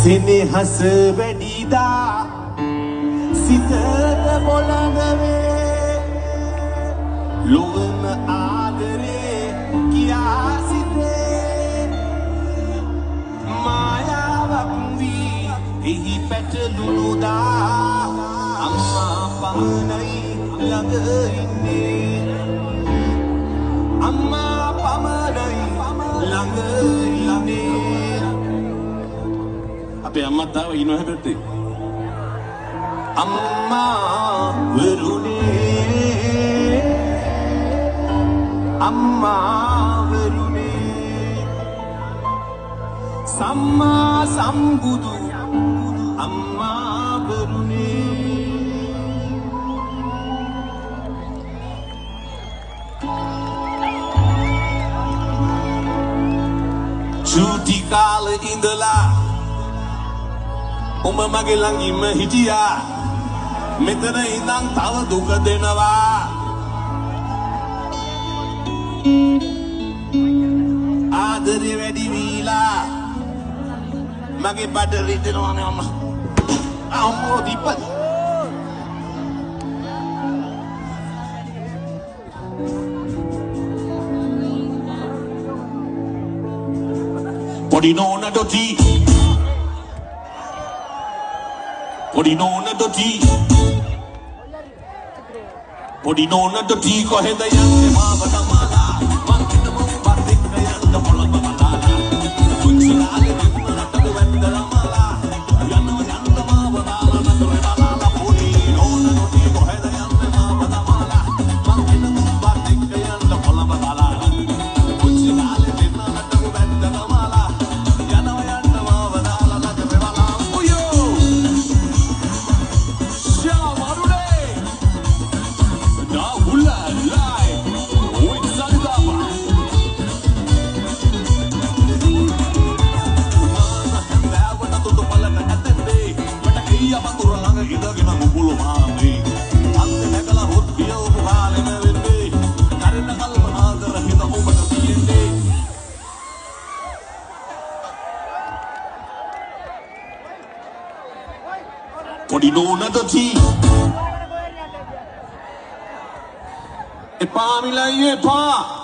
සෙනෙහස වැඩිදා සිතට බොළඳ වේ ලොවම ආදරේ කියා සිතේ මායාවක් වී එහි පැටලුණුදා අම්මා පමණයි ළඟ ඉන්නේ අම්මා පමණයි ළඟ ඉන්නේ අපේ අම්මා තාම ඉන්නව හැබැයි අම්මා වරුනේ සම්මා සම්බුදු අම්මා වරුනේ චූටි කාලේ ඉඳලා උඹ මගේ ළඟින්ම හිටියා මෙතන ඉඳන් තව දුක දෙනවා ආදරේ වැඩි වීලා මගේ බඩ රිදෙනවානේ අම්මා අම්මෝ දීපත් පොඩි නෝනටොටි පොඩි නෝනටොටි කොහෙද යන්නේ මාවට මාලා මං කින්න මොකක්ද එක්ක යන්න පොළඹ මලාලා කුංචලාලේ දෙන්නට වෙන්දලා මාලා යන්න මාව දාලා නතර වෙලා පොඩි නෝනටොටි කොහෙද යන්නේ මාවට මාලා මං කින්න මොකක්ද එක්ක යන්න පොළඹ මලාලා කුංචලාලේ දෙන්නට වෙන්දලා මාලා යන්න මාව දාලා නතර වෙලා ඔයෝ Podi nona doti e pa mi la ye pa